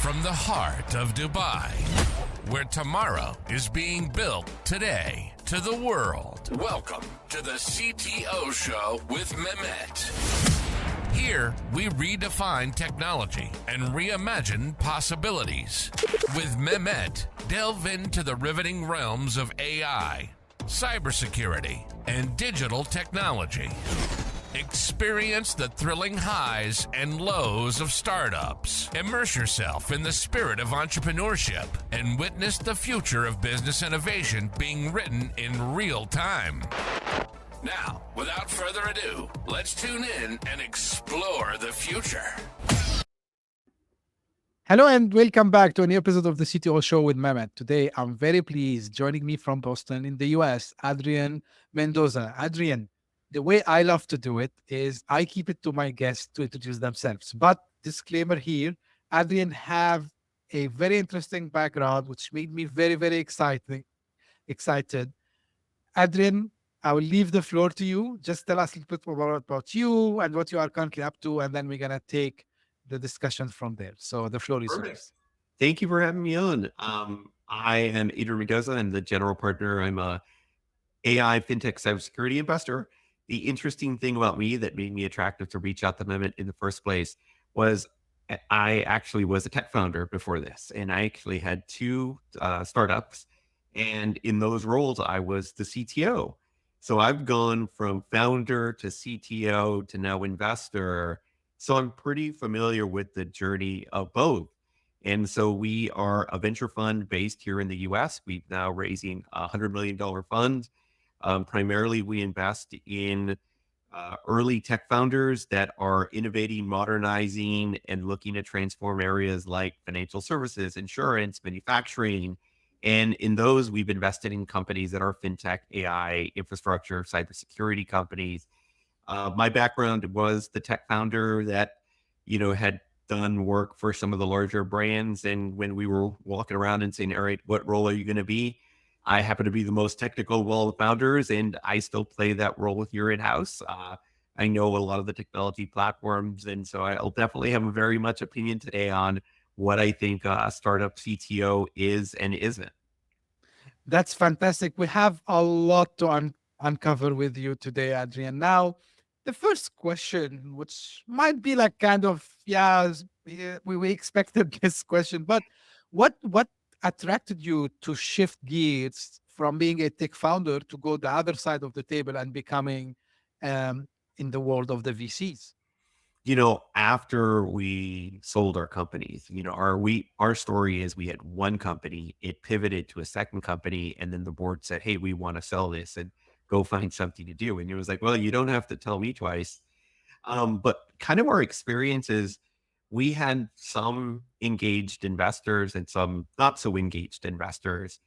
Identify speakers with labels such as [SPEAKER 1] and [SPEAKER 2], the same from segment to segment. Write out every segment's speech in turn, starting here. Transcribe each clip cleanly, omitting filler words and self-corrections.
[SPEAKER 1] from the heart of Dubai, where tomorrow is being built today, to the world. Welcome to the CTO Show with Mehmet. Here, we redefine technology and reimagine possibilities. With Mehmet, delve into the riveting realms of AI, cybersecurity, and digital technology. Experience the thrilling highs and lows of startups. Immerse yourself in the spirit of entrepreneurship and witness the future of business innovation being written in real time. Now, without further ado, let's tune in and explore the future.
[SPEAKER 2] Hello and welcome back to a new episode of the CTO Show with Mehmet. Today, I'm very pleased joining me from Boston in the US, Adrian Mendoza. Adrian, the way I love to do it is I keep it to my guests to introduce themselves. But disclaimer here, Adrian have a very interesting background, which made me very, very excited. Adrian, I will leave the floor to you. Just tell us a little bit more about you and what you are currently up to, and then we're going to take the discussion from there. So the floor is yours.
[SPEAKER 3] Thank you for having me on. I am Adrian Mendoza. I'm the general partner. I'm a AI FinTech cybersecurity investor. The interesting thing about me that made me attractive to reach out to Mehmet in the first place was I actually was a tech founder before this, and I actually had two startups. And in those roles, I was the CTO. So I've gone from founder to CTO to now investor. So I'm pretty familiar with the journey of both. And so we are a venture fund based here in the US. We're now raising a $100 million fund. Primarily, we invest in early tech founders that are innovating, modernizing, and looking to transform areas like financial services, insurance, manufacturing. And in those, we've invested in companies that are FinTech, AI, infrastructure, cybersecurity companies. My background was the tech founder that, had done work for some of the larger brands. And when we were walking around and saying, all right, what role are you going to be? I happen to be the most technical of all the founders, and I still play that role here in-house. I know a lot of the technology platforms, and so I'll definitely have a very much opinion today on what I think a startup CTO is and isn't.
[SPEAKER 2] That's fantastic. We have a lot to uncover with you today, Adrian. Now, the first question, which might be like kind of, we expected this question, but what attracted you to shift gears from being a tech founder to go the other side of the table and becoming in the world of the VCs?
[SPEAKER 3] After we sold our companies, our story is we had one company, it pivoted to a second company, and then the board said, hey, we want to sell this and go find something to do. And it was like, well, you don't have to tell me twice. But kind of our experience is we had some engaged investors and some not so engaged investors.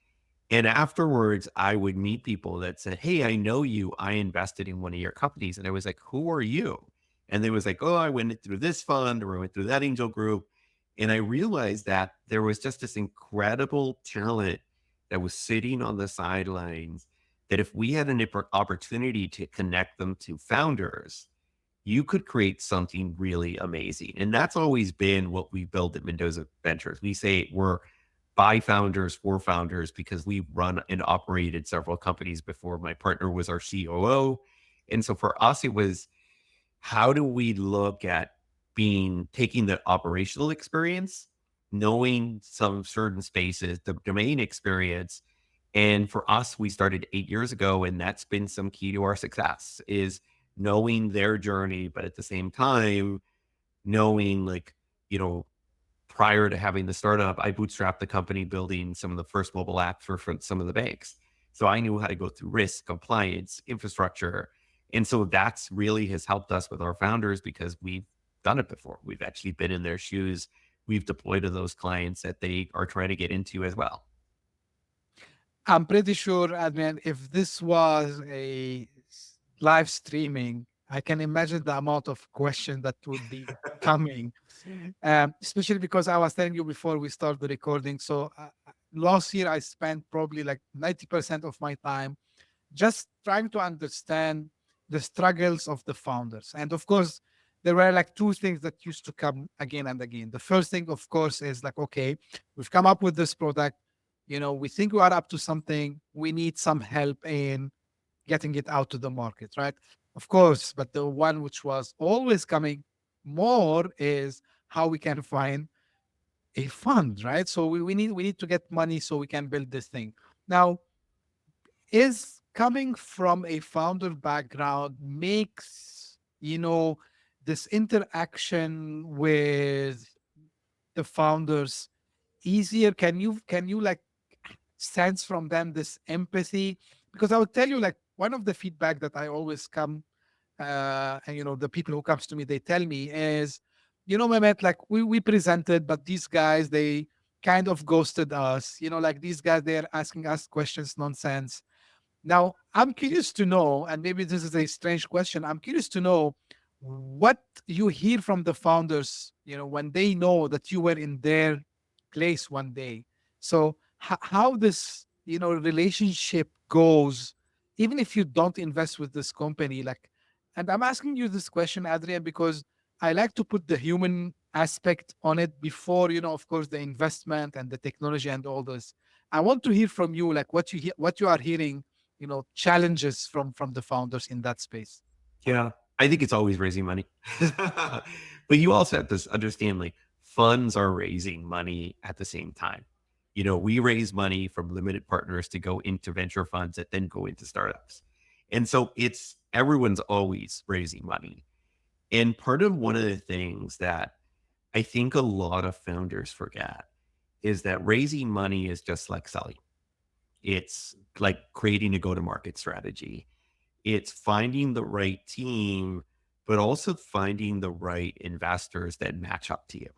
[SPEAKER 3] And afterwards, I would meet people that said, hey, I know you. I invested in one of your companies. And I was like, who are you? And they was like, oh, I went through this fund or I went through that angel group. And I realized that there was just this incredible talent that was sitting on the sidelines that if we had an opportunity to connect them to founders, you could create something really amazing. And that's always been what we built at Mendoza Ventures. We say we're by founders for founders because we run and operated several companies before. My partner was our COO. And so for us, it was, how do we look at taking the operational experience, knowing some certain spaces, the domain experience. And for us, we started 8 years ago, and that's been some key to our success is knowing their journey, but at the same time, knowing prior to having the startup, I bootstrapped the company building some of the first mobile apps for some of the banks. So I knew how to go through risk, compliance, infrastructure. And so that's really has helped us with our founders because we've done it before. We've actually been in their shoes. We've deployed to those clients that they are trying to get into as well.
[SPEAKER 2] I'm pretty sure, Adrian, if this was a live streaming, I can imagine the amount of questions that would be coming, especially because I was telling you before we start the recording. So last year, I spent probably like 90% of my time just trying to understand the struggles of the founders. And of course, there were like two things that used to come again and again. The first thing, of course, is like, okay, we've come up with this product. We think we are up to something. We need some help in getting it out to the market, right? Of course, but the one which was always coming more is how we can find a fund, right? So we need to get money so we can build this thing. Now, is coming from a founder background makes this interaction with the founders easier? Can you like sense from them this empathy? Because I would tell you, like, one of the feedback that I always come and the people who comes to me, they tell me is, Mehmet, like we presented, but these guys, they kind of ghosted us. Like these guys, they're asking us questions nonsense. Now, I'm curious to know, and maybe this is a strange question. I'm curious to know what you hear from the founders, when they know that you were in their place one day. So how this, relationship goes, even if you don't invest with this company, like, and I'm asking you this question, Adrian, because I like to put the human aspect on it before, of course, the investment and the technology and all this. I want to hear from you, like what you are hearing, challenges from the founders in that space.
[SPEAKER 3] Yeah, I think it's always raising money. But you also have to understand, like, funds are raising money at the same time. We raise money from limited partners to go into venture funds that then go into startups. And so it's everyone's always raising money. And part of one of the things that I think a lot of founders forget is that raising money is just like selling. It's like creating a go-to-market strategy. It's finding the right team, but also finding the right investors that match up to you.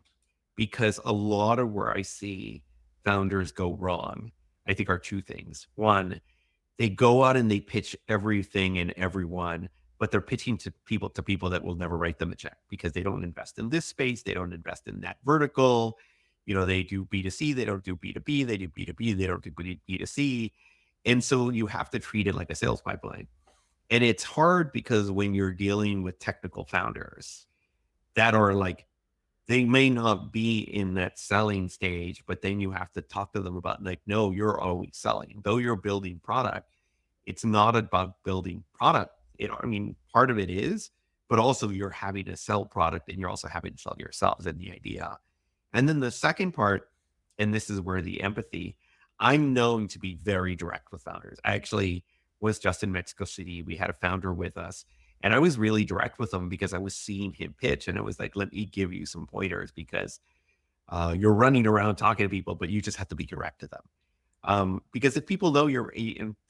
[SPEAKER 3] Because a lot of where I see founders go wrong, I think are two things. One, they go out and they pitch everything and everyone, but they're pitching to people that will never write them a check because they don't invest in this space, they don't invest in that vertical. They do B2C, they don't do B2B, they do B2B, they don't do B2C. And so you have to treat it like a sales pipeline. And it's hard because when you're dealing with technical founders that are like, they may not be in that selling stage, but then you have to talk to them about, like, no, you're always selling. Though you're building product, it's not about building product. I mean, part of it is, but also you're having to sell product and you're also having to sell yourselves and the idea. And then the second part, and this is where the empathy, I'm known to be very direct with founders. I actually was just in Mexico City. We had a founder with us, and I was really direct with him because I was seeing him pitch, and I was like, let me give you some pointers because you're running around talking to people, but you just have to be direct to them. Because if people know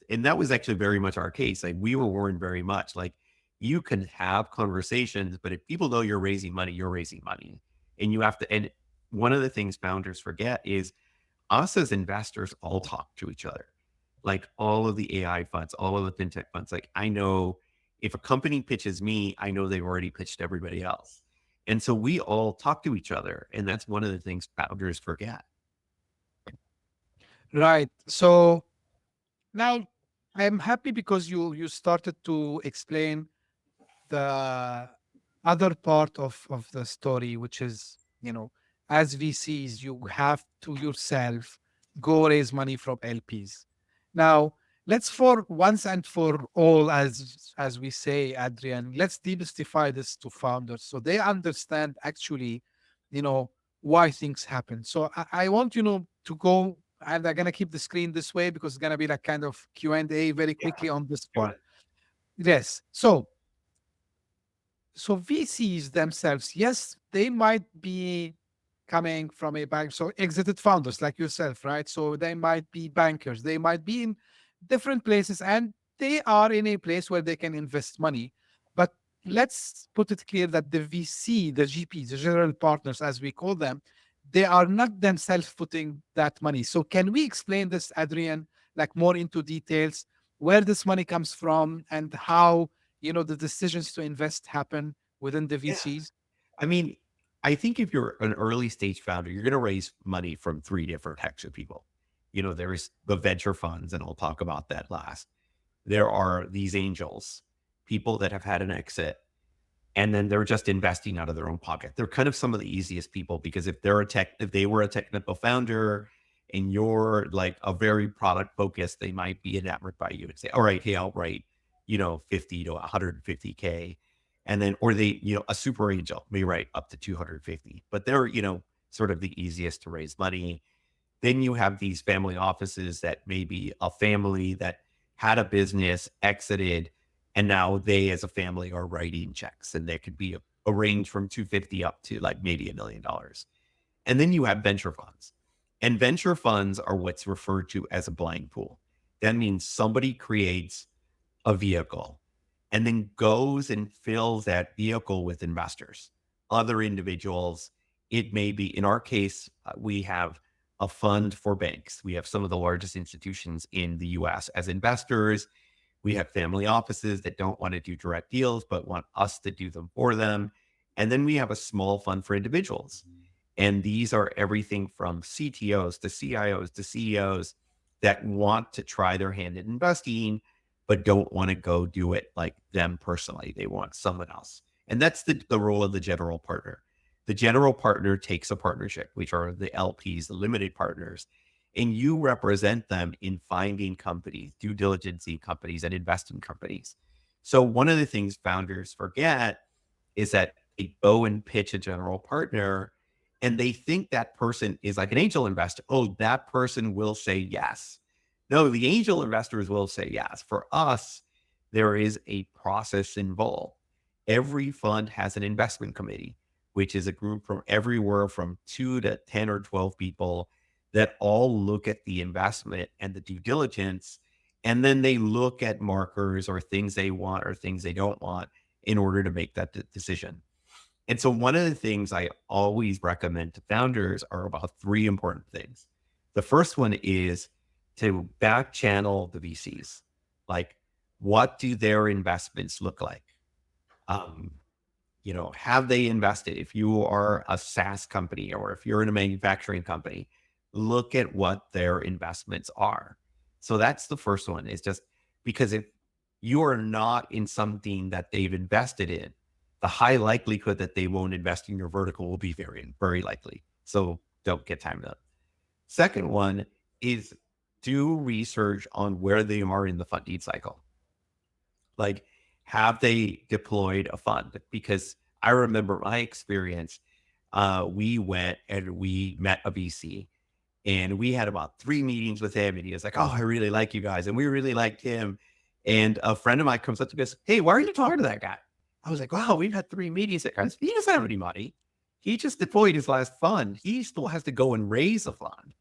[SPEAKER 3] and that was actually very much our case. Like, we were warned very much, like, you can have conversations, but if people know you're raising money, you're raising money. And you have to, and one of the things founders forget is us as investors all talk to each other. Like, all of the AI funds, all of the fintech funds. Like, I know if a company pitches me, I know they've already pitched everybody else. And so we all talk to each other. And that's one of the things founders forget.
[SPEAKER 2] Right. So now I'm happy because you started to explain the other part of the story, which is, as VCs, you have to yourself go raise money from LPs. Now, let's for once and for all, as we say, Adrian, let's demystify this to founders so they understand actually, you know, why things happen. So I want, to go, and I'm gonna keep the screen this way because it's gonna be like kind of Q&A very
[SPEAKER 3] Yeah.
[SPEAKER 2] quickly on this
[SPEAKER 3] Do
[SPEAKER 2] part.
[SPEAKER 3] it.
[SPEAKER 2] Yes. So VCs themselves, yes, they might be coming from a bank, so exited founders like yourself, right? So they might be bankers, they might be in different places, and they are in a place where they can invest money. But let's put it clear that the VC, the GPs, the general partners, as we call them, they are not themselves putting that money. So can we explain this, Adrian, like more into details, where this money comes from and how the decisions to invest happen within the
[SPEAKER 3] Yeah.
[SPEAKER 2] VCs?
[SPEAKER 3] I mean, I think if you're an early stage founder, you're going to raise money from three different types of people. There's the venture funds, and I'll talk about that last. There are these angels, people that have had an exit, and then they're just investing out of their own pocket. They're kind of some of the easiest people, because if they were a technical founder and you're like a very product focused, they might be enamored by you and say, all right, hey, I'll write, 50 to 150K. And then, or they, a super angel may write up to 250, but they're, sort of the easiest to raise money. Then you have these family offices that may be a family that had a business, exited, and now they as a family are writing checks, and there could be a range from 250 up to like maybe $1 million. And then you have venture funds, and venture funds are what's referred to as a blind pool. That means somebody creates a vehicle and then goes and fills that vehicle with investors, other individuals. It may be, in our case, we have a fund for banks. We have some of the largest institutions in the US as investors. We have family offices that don't want to do direct deals, but want us to do them for them. And then we have a small fund for individuals. And these are everything from CTOs to CIOs to CEOs that want to try their hand in investing, but don't want to go do it like them personally. They want someone else. And that's the role of the general partner. The general partner takes a partnership, which are the LPs, the limited partners, and you represent them in finding companies, due diligencing companies, and investing companies. So one of the things founders forget is that they go and pitch a general partner, and they think that person is like an angel investor. Oh, that person will say yes. No, the angel investors will say yes. For us, there is a process involved. Every fund has an investment committee, which is a group from everywhere from 2 to 10 or 12 people that all look at the investment and the due diligence. And then they look at markers or things they want or things they don't want in order to make that decision. And so one of the things I always recommend to founders are about 3 important things. The first one is to back channel the VCs. Like, what do their investments look like? Have they invested? If you are a SaaS company or if you're in a manufacturing company, look at what their investments are. So that's the first one, is just because if you are not in something that they've invested in, the high likelihood that they won't invest in your vertical will be very, very likely. So don't get timed up. Second one is do research on where they are in the funding cycle. Like, have they deployed a fund? Because I remember my experience, we went and we met a VC, and we had about 3 meetings with him, and he was like, oh, I really like you guys. And we really liked him. And a friend of mine comes up to me and goes, hey, why are you talking to that guy? I was like, wow, we've had 3 meetings. He doesn't have any money. He just deployed his last fund. He still has to go and raise a fund.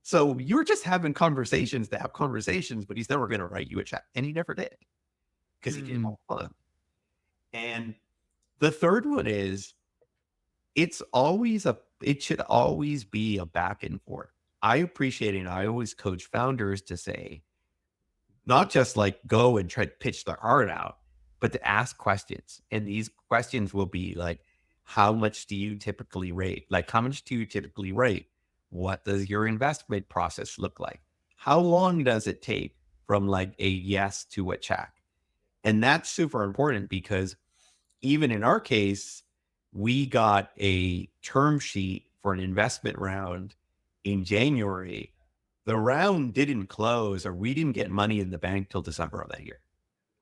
[SPEAKER 3] So you're just having conversations to have conversations, but he's never going to write you a check. And he never did, because he didn't have fun. And the third one is it should always be a back and forth. I appreciate it. And I always coach founders to say, not just like go and try to pitch their heart out, but to ask questions. And these questions will be like, how much do you typically rate? Like, how much do you typically rate? What does your investment process look like? How long does it take from like a yes to a check? And that's super important, because even in our case, we got a term sheet for an investment round in January. The round didn't close, or we didn't get money in the bank till December of that year.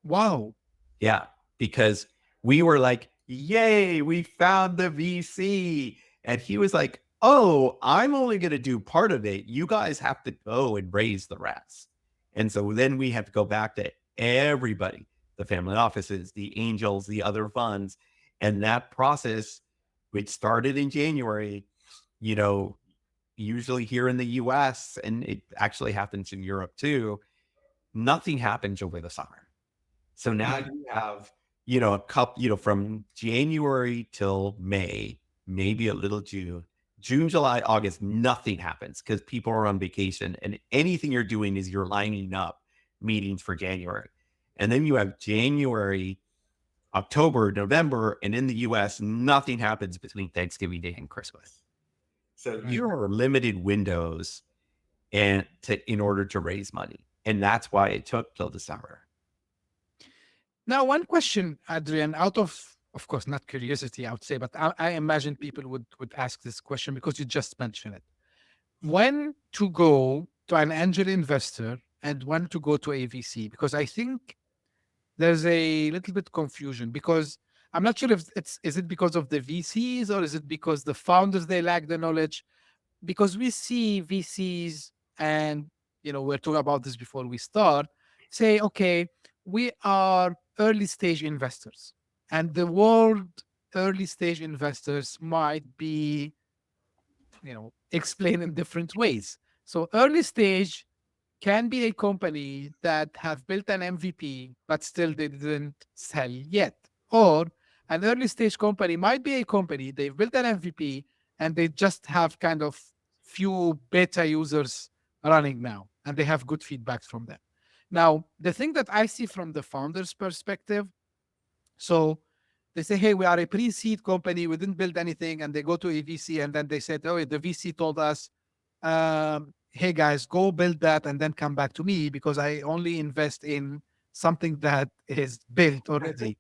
[SPEAKER 2] Wow.
[SPEAKER 3] Yeah, because we were like, yay, we found the VC. And he was like, oh, I'm only going to do part of it. You guys have to go and raise the rest. And so then we have to go back to everybody, the family offices, the angels, the other funds. And that process, which started in January, usually here in the US, and it actually happens in Europe too, nothing happens over the summer. So now you have, a couple, from January till May, maybe a little June, July, August, nothing happens because people are on vacation, and anything you're doing is you're lining up meetings for January. And then you have January, October, November, and in the US, nothing happens between Thanksgiving Day and Christmas. So you are limited windows in order to raise money. And that's why it took till December.
[SPEAKER 2] Now, one question, Adrian, out of of course, not curiosity, I would say, but I imagine people would ask this question because you just mentioned it. When to go to an angel investor and when to go to a VC? Because I think there's a little bit confusion because I'm not sure if is it because of the VCs or is it because the founders they lack the knowledge? Because we see VCs and we're talking about this before we start, say, okay, we are early stage investors, and the word early stage investors might be explained in different ways. So early stage can be a company that have built an MVP, but still they didn't sell yet. Or an early stage company might be a company, they've built an MVP and they just have kind of few beta users running now, and they have good feedback from them. Now, the thing that I see from the founder's perspective, so they say, hey, we are a pre-seed company, we didn't build anything, and they go to a VC, and then they said, oh, the VC told us, hey guys, go build that and then come back to me because I only invest in something that is built already.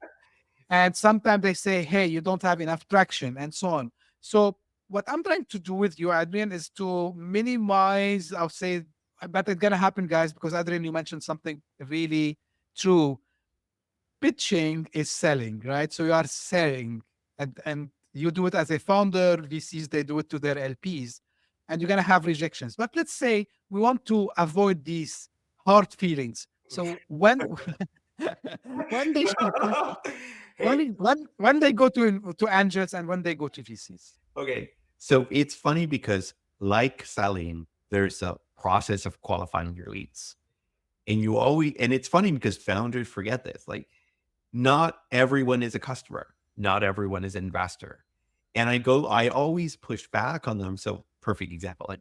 [SPEAKER 2] And sometimes they say, hey, you don't have enough traction and so on. So what I'm trying to do with you, Adrian, is to minimize, I'll say, but it's going to happen, guys, because Adrian, you mentioned something really true. Pitching is selling, right? So you are selling and you do it as a founder, VCs, they do it to their LPs, and you're going to have rejections. But let's say we want to avoid these hard feelings. So when they
[SPEAKER 3] Hey,
[SPEAKER 2] when they go to angels and when they go to VCs.
[SPEAKER 3] okay. So it's funny because like selling, there's a process of qualifying your leads. And it's funny because founders forget this. Like, not everyone is a customer. Not everyone is an investor. And I always push back on them. So perfect example.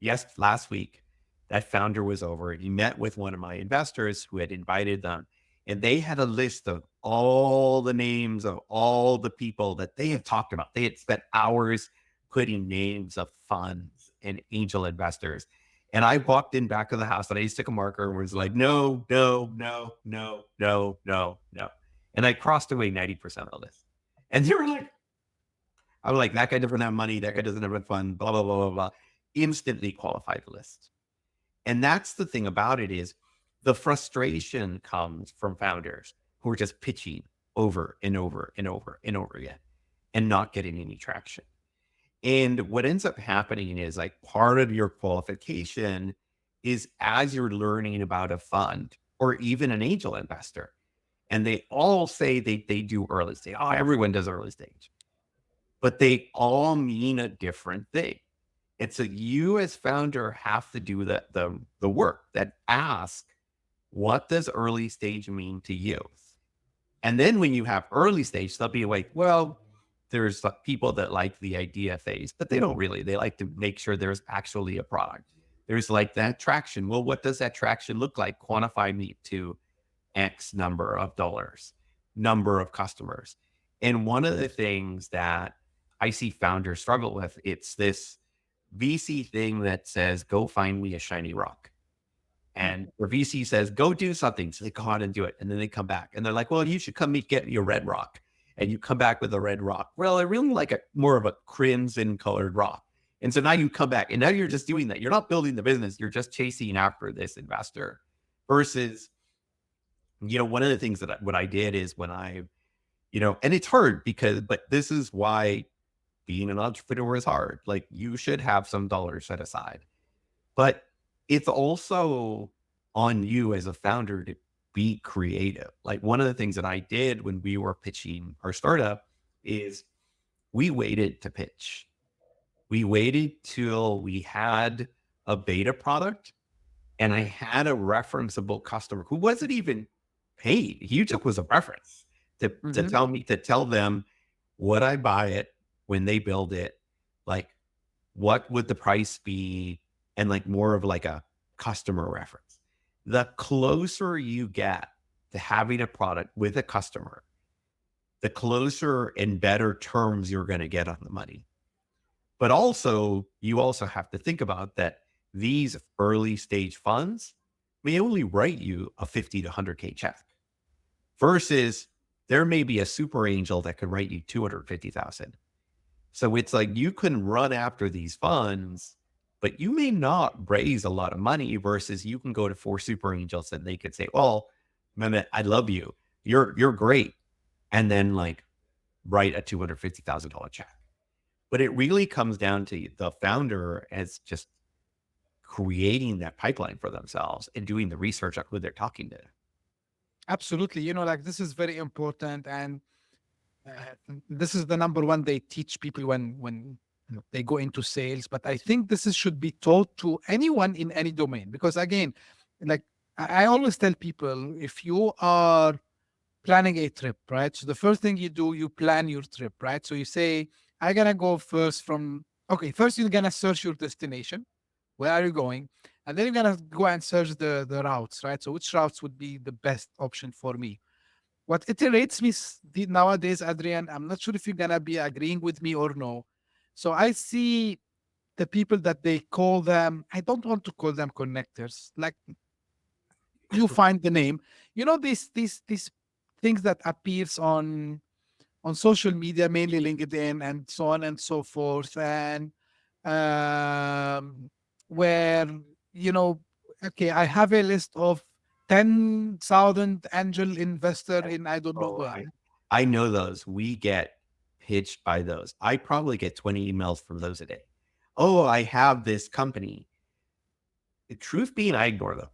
[SPEAKER 3] Yes, last week, that founder was over. He met with one of my investors who had invited them, and they had a list of all the names of all the people that they had talked about. They had spent hours putting names of funds and angel investors. And I walked in back of the house and I just took a marker and was like, no, no, no, no, no, no, no. And I crossed away 90% of the list. And they were like, I was like, that guy doesn't have money. That guy doesn't have a fund, blah, blah, blah, blah, blah. Instantly qualified the list. And that's the thing about it is the frustration comes from founders who are just pitching over and over and over and over again and not getting any traction. And what ends up happening is like part of your qualification is as you're learning about a fund or even an angel investor, and they all say they do early stage. Oh, everyone does early stage, but they all mean a different thing. And so you as founder have to do the work that ask, what does early stage mean to you? And then when you have early stage, they'll be like, well, there's people that like the idea phase, but they don't really. They like to make sure there's actually a product. There's like that traction. Well, what does that traction look like? Quantify me to X number of dollars, number of customers. And one of the things that I see founders struggle with, it's this VC thing that says, go find me a shiny rock. And where VC says, go do something. So they go out and do it. And then they come back and they're like, well, you should come get your red rock. And you come back with a red rock. Well, I really like more of a crimson colored rock. And so now you come back and now you're just doing that. You're not building the business. You're just chasing after this investor versus, one of the things that what I did is when and it's hard but this is why being an entrepreneur is hard. Like, you should have some dollars set aside, but it's also on you as a founder to be creative. Like, one of the things that I did when we were pitching our startup is we waited to pitch. We waited till we had a beta product and I had a referenceable customer who wasn't even paid. He just was a reference to tell them, would I buy it when they build it? Like, what would the price be? And like more of like a customer reference. The closer you get to having a product with a customer, the closer and better terms you're going to get on the money. But also, you also have to think about that these early stage funds may only write you a 50 to 100K check versus there may be a super angel that could write you 250,000. So it's like you can run after these funds, but you may not raise a lot of money versus you can go to 4 super angels and they could say, "Oh, Mehmet, I love you. You're great." And then like write a $250,000 check. But it really comes down to the founder as just creating that pipeline for themselves and doing the research on who they're talking to.
[SPEAKER 2] Absolutely. Like this is very important. And this is the number one they teach people when they go into sales. But I think should be taught to anyone in any domain, because again, like I always tell people, if you are planning a trip, right? So the first thing you do, you plan your trip, right? So you say, I'm gonna go first you're gonna search your destination. Where are you going? And then you're gonna go and search the routes, right? So which routes would be the best option for me? What iterates me nowadays, Adrian, I'm not sure if you're gonna be agreeing with me or no. So I see the people that they call them, I don't want to call them connectors. Like, you find the name, these things that appears on social media, mainly LinkedIn and so on and so forth, and where you know, okay, I have a list of 10,000 angel investor in I don't know
[SPEAKER 3] Oh,
[SPEAKER 2] where.
[SPEAKER 3] I know those. We get pitched by those. I probably get 20 emails from those a day. Oh, I have this company. The truth being, I ignore them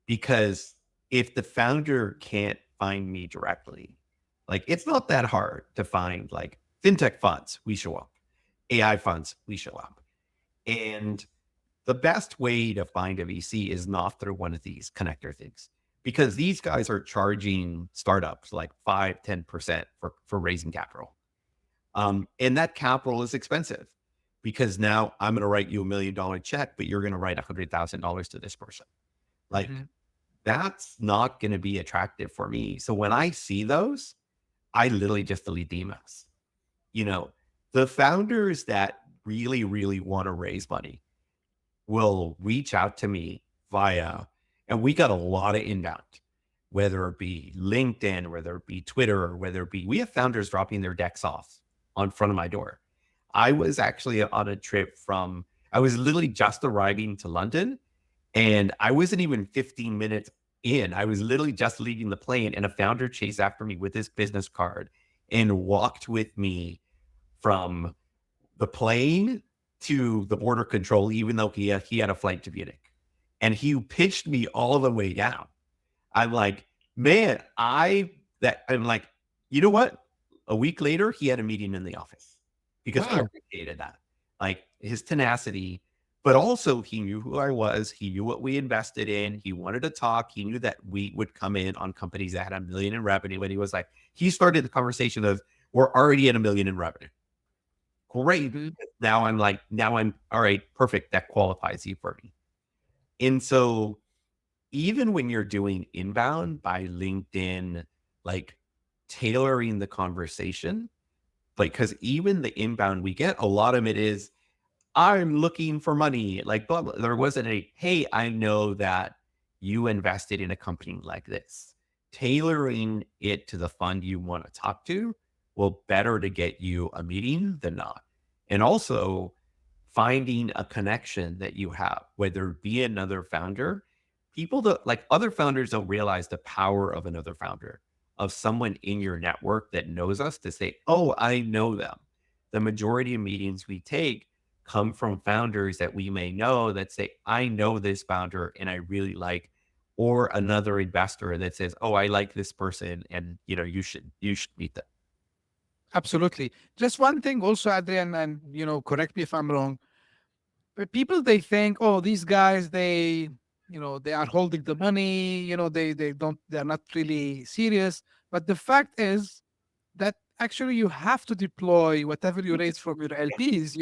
[SPEAKER 3] because if the founder can't find me directly, like it's not that hard to find like fintech funds, we show up. AI funds, we show up. And the best way to find a VC is not through one of these connector things because these guys are charging startups like 5-10% for raising capital. And that capital is expensive because now I'm going to write you $1 million check, but you're going to write $100,000 to this person. Like
[SPEAKER 2] Mhm.
[SPEAKER 3] that's not going to be attractive for me. So when I see those, I literally just delete the emails. You know, the founders that really, really want to raise money will reach out to me via, and we got a lot of inbound, whether it be LinkedIn, whether it be Twitter, or whether it be, we have founders dropping their decks off on front of my door. I was actually on a trip I was literally just arriving to London and I wasn't even 15 minutes in. I was literally just leaving the plane and a founder chased after me with his business card and walked with me from the plane to the border control, even though he had a flight to Munich. And he pitched me all the way down. I'm like, man, I'm like, you know what? A week later, he had a meeting in the office because I
[SPEAKER 2] Wow.
[SPEAKER 3] appreciated that. Like his tenacity, but also he knew who I was. He knew what we invested in. He wanted to talk. He knew that we would come in on companies that had $1 million in revenue. And he was like, he started the conversation of, we're already at $1 million in revenue. Great.
[SPEAKER 2] Mhm.
[SPEAKER 3] Now I'm all right, perfect. That qualifies you for me. And so even when you're doing inbound by LinkedIn, like tailoring the conversation, like, cause even the inbound we get, a lot of it is, I'm looking for money. Like, blah, blah. There wasn't hey, I know that you invested in a company like this. Tailoring it to the fund you want to talk to will better to get you a meeting than not. And also finding a connection that you have, whether it be another founder, people that like other founders don't realize the power of another founder, of someone in your network that knows us to say, oh, I know them. The majority of meetings we take come from founders that we may know that say, I know this founder and I really like, or another investor that says, oh, I like this person and you should meet them.
[SPEAKER 2] Absolutely. Just one thing also, Adrian, and correct me if I'm wrong. But people, they think, oh, these guys, they are holding the money, they're not really serious. But the fact is that actually you have to deploy whatever you raise from your LPs.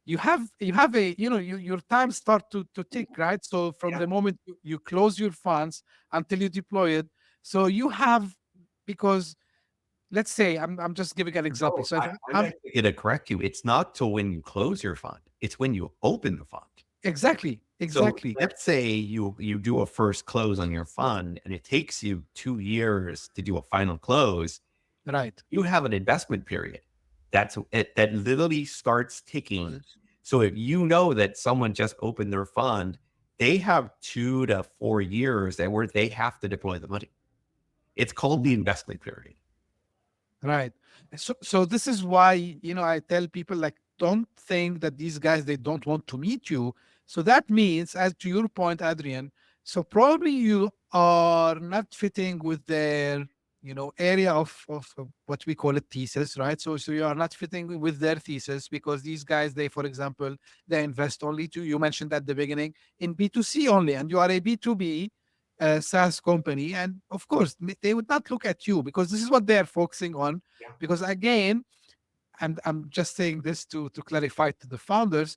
[SPEAKER 2] You have a, your time start to tick, right? So from
[SPEAKER 3] Yeah.
[SPEAKER 2] the moment you close your funds until you deploy it. So you have, because let's say I'm just giving an example.
[SPEAKER 3] No,
[SPEAKER 2] So if
[SPEAKER 3] I'm
[SPEAKER 2] I'm
[SPEAKER 3] actually going to correct you. It's not till when you close your fund. It's when you open the fund.
[SPEAKER 2] exactly,
[SPEAKER 3] So
[SPEAKER 2] exactly.
[SPEAKER 3] let's say you do a first close on your fund and it takes you 2 years to do a final close.
[SPEAKER 2] Right.
[SPEAKER 3] You have an investment period that literally starts ticking. So if you know that someone just opened their fund, they have 2 to 4 years where they have to deploy the money. It's called the investment period.
[SPEAKER 2] Right. So this is why, I tell people, like, don't think that these guys, they don't want to meet you. So that means, as to your point, Adrian, so probably you are not fitting with their, area of what we call it thesis, right? So you are not fitting with their thesis, because these guys, they, for example, they invest only to, you mentioned at the beginning, in B2C only, and you are a B2B SaaS company. And of course, they would not look at you, because this is what they are focusing on.
[SPEAKER 3] Yeah.
[SPEAKER 2] Because again, and I'm just saying this to clarify to the founders,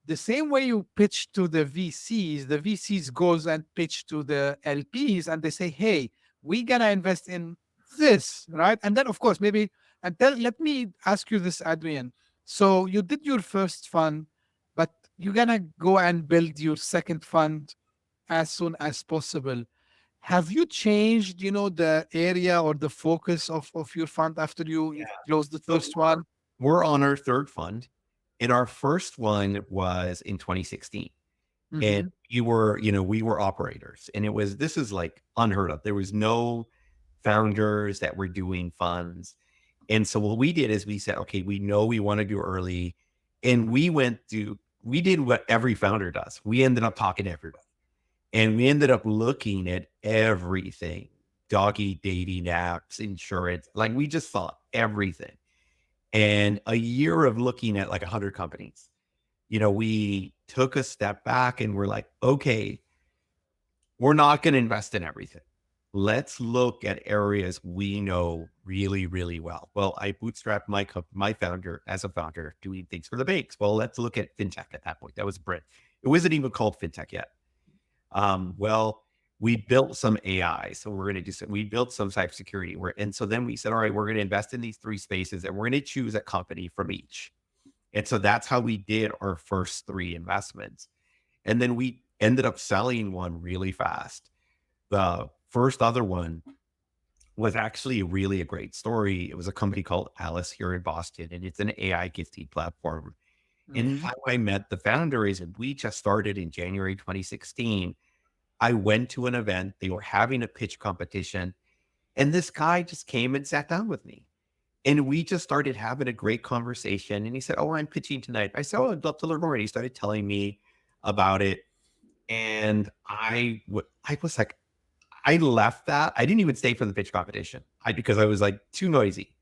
[SPEAKER 2] the same way you pitch to the VCs goes and pitch to the LPs, and they say, hey, we're gonna invest in this, right? And then of course, maybe, let me ask you this, Adrian. So you did your first fund, but you're gonna go and build your second fund as soon as possible. Have you changed, the area or the focus of your fund after you closed the
[SPEAKER 3] So
[SPEAKER 2] first one?
[SPEAKER 3] we're on our third fund, and our first one was in 2016. And
[SPEAKER 2] Hmm.
[SPEAKER 3] we were operators, and this is like unheard of. There was no founders that were doing funds. And so what we did is we said, okay, we know we want to do early. And we did what every founder does. We ended up talking to everybody, and we ended up looking at everything: doggy dating apps, insurance. Like, we just saw everything. And a year of looking at like 100 companies, we took a step back and we're like, okay, we're not going to invest in everything. Let's look at areas we know really, really well. Well, I bootstrapped my founder as a founder doing things for the banks. Well, let's look at FinTech at that point. That was Brit. It wasn't even called FinTech yet. Well, we built some AI. So we're going to we built some cybersecurity. And so then we said, all right, we're going to invest in these three spaces, and we're going to choose a company from each. And so that's how we did our first three investments. And then we ended up selling one really fast. The first other one was actually really a great story. It was a company called Alice here in Boston, and it's an AI gifting platform. And
[SPEAKER 2] Hmm.
[SPEAKER 3] how I met the founder is, and we just started in January 2016. I went to an event. They were having a pitch competition, and this guy just came and sat down with me. And we just started having a great conversation. And he said, oh, I'm pitching tonight. I said, oh, I'd love to learn more. And he started telling me about it. And I was like, I left that. I didn't even stay for the pitch competition because I was like too noisy.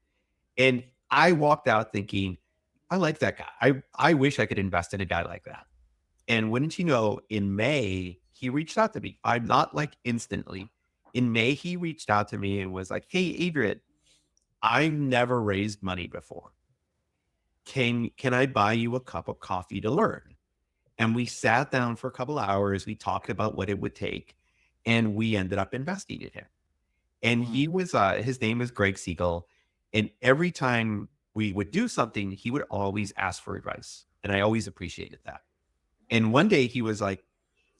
[SPEAKER 3] And I walked out thinking, I like that guy. I wish I could invest in a guy like that. And wouldn't you know, in May, he reached out to me. I'm not like instantly. In May, he reached out to me and was like, hey, Adrian, I've never raised money before. Can I buy you a cup of coffee to learn? And we sat down for a couple hours. We talked about what it would take, and we ended up investing in him. And he was, his name is Greg Siegel. And every time we would do something, he would always ask for advice. And I always appreciated that. And one day he was like,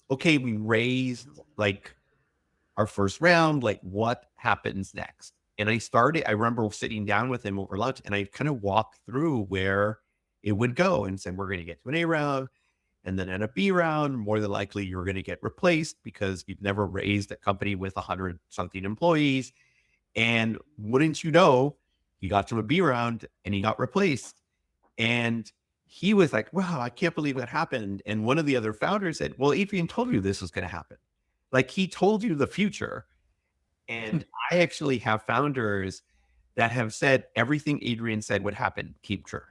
[SPEAKER 3] okay, we raised like our first round, like what happens next? And I remember sitting down with him over lunch, and I kind of walked through where it would go and said, we're going to get to an A round, and then in a B round, more than likely you're going to get replaced because you've never raised a company with 100 something employees. And wouldn't you know, he got to a B round and he got replaced. And he was like, wow, I can't believe that happened. And one of the other founders said, well, Adrian told you this was going to happen. Like, he told you the future. And I actually have founders that have said everything Adrian said would happen, keep true.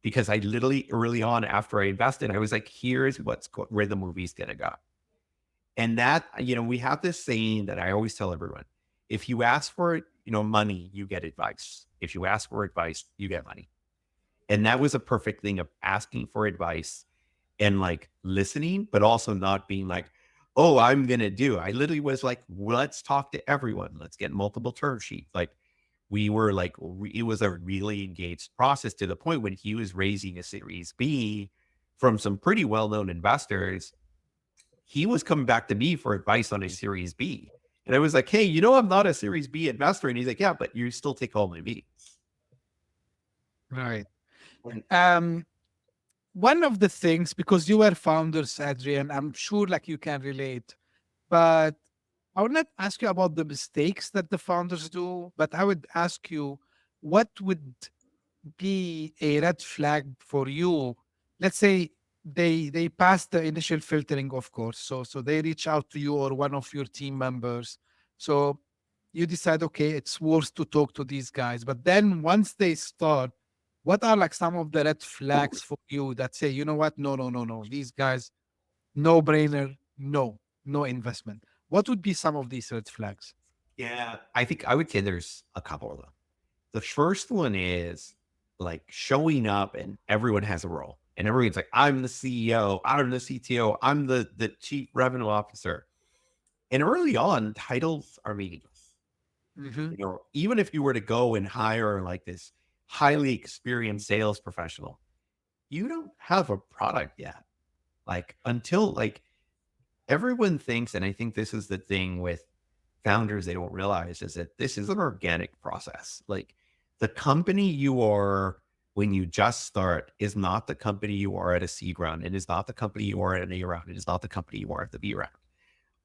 [SPEAKER 3] Because I literally early on after I invested, I was like, here's where the movie's going to go. And that, we have this saying that I always tell everyone: if you ask for, money, you get advice. If you ask for advice, you get money. And that was a perfect thing of asking for advice and like listening, but also not being like, oh, I'm going to do. I literally was like, let's talk to everyone. Let's get multiple term sheets. Like, we were like, it was a really engaged process to the point when he was raising a Series B from some pretty well-known investors. He was coming back to me for advice on a Series B. And I was like, hey, I'm not a Series B investor. And he's like, yeah, but you still take all my meetings.
[SPEAKER 2] Right.
[SPEAKER 3] And
[SPEAKER 2] One of the things, because you were founders, Adrian, I'm sure like you can relate, but I would not ask you about the mistakes that the founders do, but I would ask you what would be a red flag for you. Let's say they pass the initial filtering, of course. So they reach out to you or one of your team members. So you decide, okay, it's worth to talk to these guys. But then once they start, what are like some of the red flags for you that say, you know what? No, no, no, no. These guys, no brainer, no investment. What would be some of these red flags?
[SPEAKER 3] yeah, I think I would say there's a couple of them. The first one is like showing up and everyone has a role. And everyone's like, I'm the CEO, I'm the CTO, I'm the chief revenue officer. And early on, titles are meaningless.
[SPEAKER 2] Hmm.
[SPEAKER 3] Even if you were to go and hire like this highly experienced sales professional, you don't have a product yet. Like until like everyone thinks, and I think this is the thing with founders, they don't realize is that this is an organic process. Like the company you are when you just start is not the company you are at a seed round. It is not the company you are at an A round. It is not the company you are at the B round.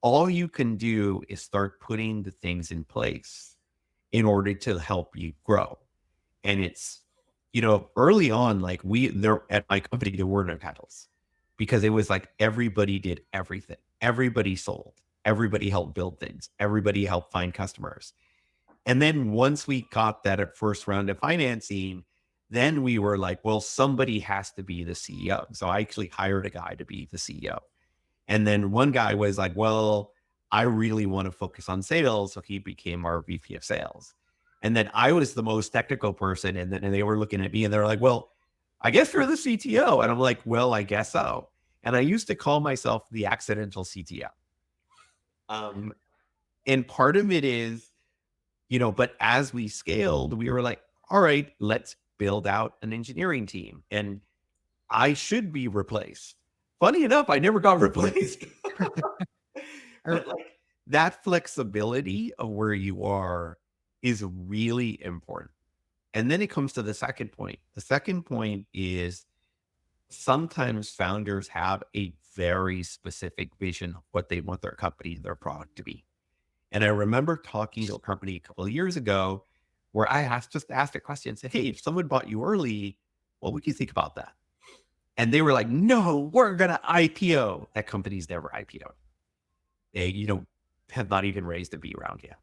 [SPEAKER 3] All you can do is start putting the things in place in order to help you grow. And it's, early on, like there at my company, there were no titles because it was like everybody did everything. Everybody sold. Everybody helped build things. Everybody helped find customers. And then once we got that at first round of financing, then we were like, well, somebody has to be the CEO. So I actually hired a guy to be the CEO. And then one guy was like, well, I really want to focus on sales. So he became our VP of sales. And then I was the most technical person. And then they were looking at me and they're like, well, I guess you're the CTO. And I'm like, well, I guess so. And I used to call myself the accidental CTO. Um, and part of it is, but as we scaled, we were like, all right, let's build out an engineering team. And I should be replaced. Funny enough, I never got replaced. But like that flexibility of where you are is really important. And then it comes to the second point. The second point is sometimes founders have a very specific vision of what they want their company, their product to be. And I remember talking to a company a couple of years ago where I asked a question, said, hey, if someone bought you early, what would you think about that? And they were like, no, we're going to IPO. That company's never IPO. They, have not even raised a B round yet.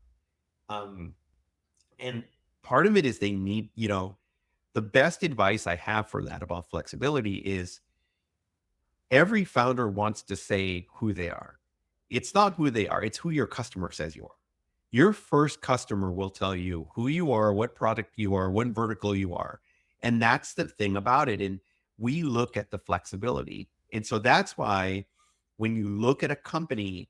[SPEAKER 3] And part of it is they need, the best advice I have for that about flexibility is every founder wants to say who they are. It's not who they are. It's who your customer says you are. Your first customer will tell you who you are, what product you are, what vertical you are. And that's the thing about it. And we look at the flexibility. And so that's why when you look at a company,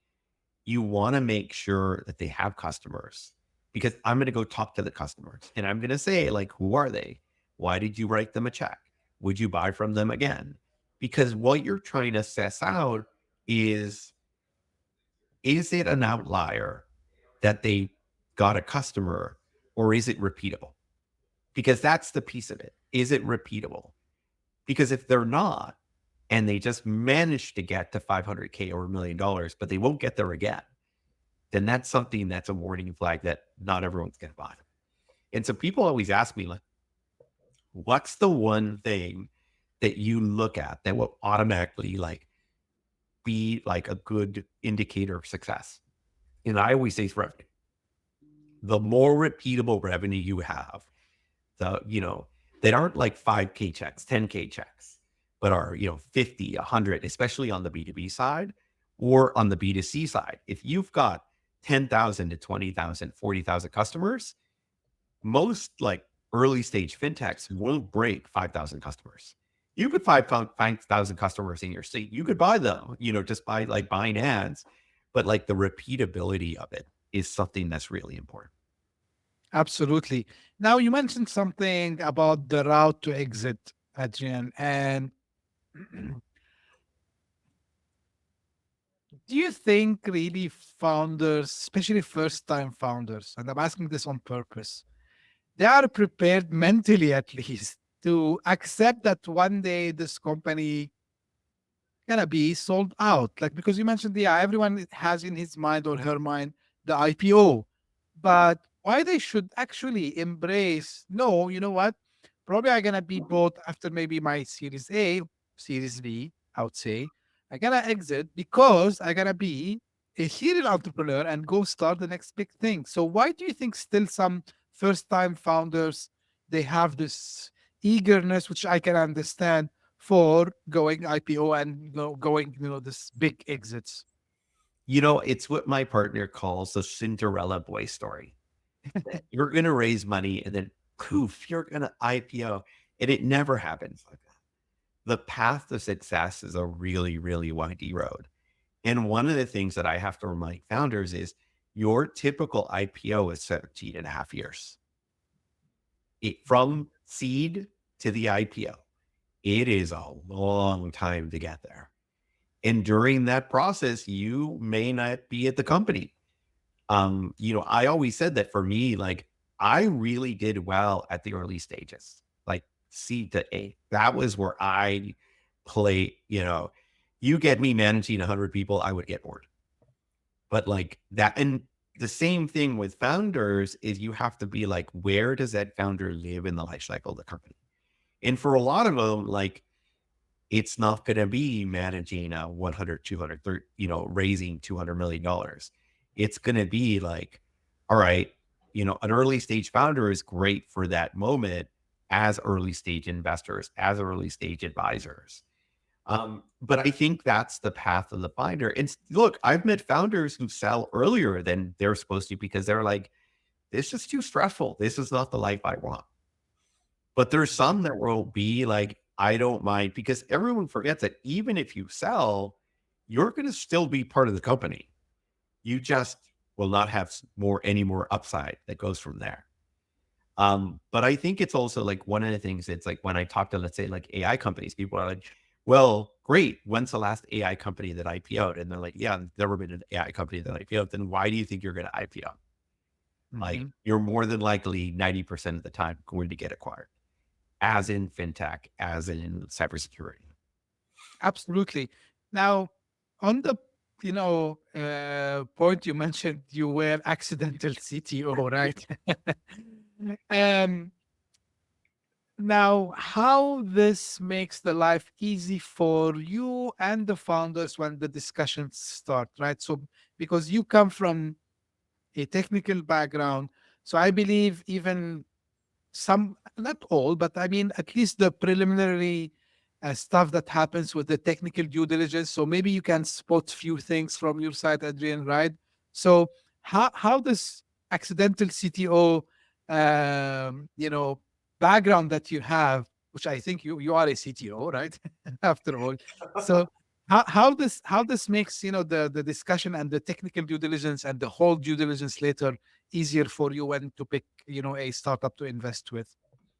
[SPEAKER 3] you want to make sure that they have customers because I'm going to go talk to the customers and I'm going to say, like, who are they? Why did you write them a check? Would you buy from them again? Because what you're trying to assess out is it an outlier that they got a customer or is it repeatable? Because that's the piece of it. Is it repeatable? Because if they're not, and they just managed to get to 500K or $1 million, but they won't get there again, then that's something that's a warning flag that not everyone's going to buy. And so people always ask me, like, what's the one thing that you look at that will automatically like be like a good indicator of success? And I always say it's revenue. The more repeatable revenue you have, that aren't like 5K checks, 10K checks, but are, 50, 100, especially on the B2B side or on the B2C side. If you've got 10,000 to 20,000, 40,000 customers, most like early stage fintechs won't break 5,000 customers. You could find 5,000 customers in your state. You could buy them, just by like buying ads, but like the repeatability of it is something that's really important.
[SPEAKER 2] Absolutely. Now, you mentioned something about the route to exit, Adrian, and do you think really founders, especially first-time founders, and I'm asking this on purpose, they are prepared mentally at least to accept that one day this company gonna be sold out? Like, because you mentioned, yeah, everyone has in his mind or her mind the IPO, but why they should actually embrace, no, you know what? Probably I'm gonna be bought after maybe my Series A, Series B, I would say. I gotta exit because I gotta be a serial entrepreneur and go start the next big thing. So why do you think still some first time founders they have this eagerness, which I can understand, for going IPO and going this big exits?
[SPEAKER 3] It's what my partner calls the Cinderella boy story. That you're going to raise money and then poof, you're going to IPO. And it never happens like that. The path to success is a really, really windy road. And one of the things that I have to remind founders is your typical IPO is 17 and a half years. From seed to the IPO, it is a long time to get there. And during that process, you may not be at the company. I always said that for me, like I really did well at the early stages, like C to A. That was where I play, you get me managing 100 people, I would get bored. But like that, and the same thing with founders is you have to be like, where does that founder live in the life cycle of the company? And for a lot of them, like it's not going to be managing a 100, 200, raising $200 million. It's going to be like, all right, an early stage founder is great for that moment as early stage investors, as early stage advisors. But I think that's the path of the finder. And look, I've met founders who sell earlier than they're supposed to because they're like, this is too stressful. This is not the life I want. But there's some that will be like, I don't mind, because everyone forgets that even if you sell, you're going to still be part of the company. You just will not have any more upside that goes from there. But I think it's also like one of the things, it's like when I talk to, let's say like AI companies, people are like, well, great. When's the last AI company that IPO'd? And they're like, yeah, there's never been an AI company that IPO'd. Then why do you think you're going to IPO? Like you're more than likely 90% of the time going to get acquired, as in FinTech, as in cybersecurity.
[SPEAKER 2] Absolutely. Now, on the point you mentioned, you were accidental CTO, right? um, Now, how this makes the life easy for you and the founders when the discussions start, right? So, because you come from a technical background, so I believe even some, not all, but I mean, at least the preliminary stuff that happens with the technical due diligence. So maybe you can spot few things from your side, Adrian, right? So how this accidental CTO, background that you have, which I think you are a CTO, right? After all, so how this makes the discussion and the technical due diligence and the whole due diligence later easier for you when to pick a startup to invest with?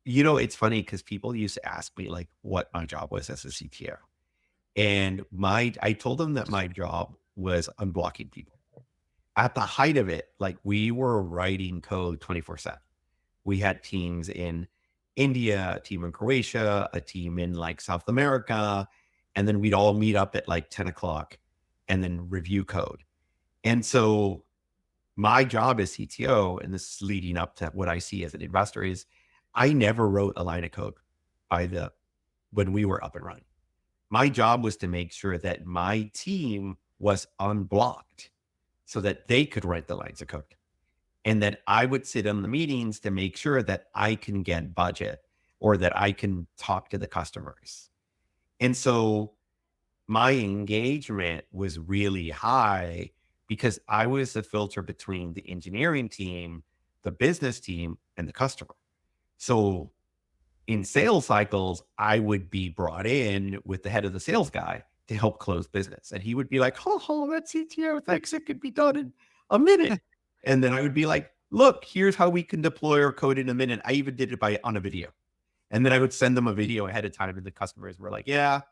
[SPEAKER 3] It's funny because people used to ask me like what my job was as a CTO. And I told them that my job was unblocking people. At the height of it, like we were writing code 24/7. We had teams in India, a team in Croatia, a team in like South America. And then we'd all meet up at like 10 o'clock and then review code. And so my job as CTO, and this is leading up to what I see as an investor, is I never wrote a line of code when we were up and running. My job was to make sure that my team was unblocked so that they could write the lines of code. And that I would sit in the meetings to make sure that I can get budget or that I can talk to the customers. And so my engagement was really high because I was the filter between the engineering team, the business team, and the customer. So in sales cycles, I would be brought in with the head of the sales guy to help close business. And he would be like, oh, that CTO thinks it could be done in a minute. And then I would be like, look, here's how we can deploy our code in a minute. I even did it on a video. And then I would send them a video ahead of time, and the customers were like, yeah,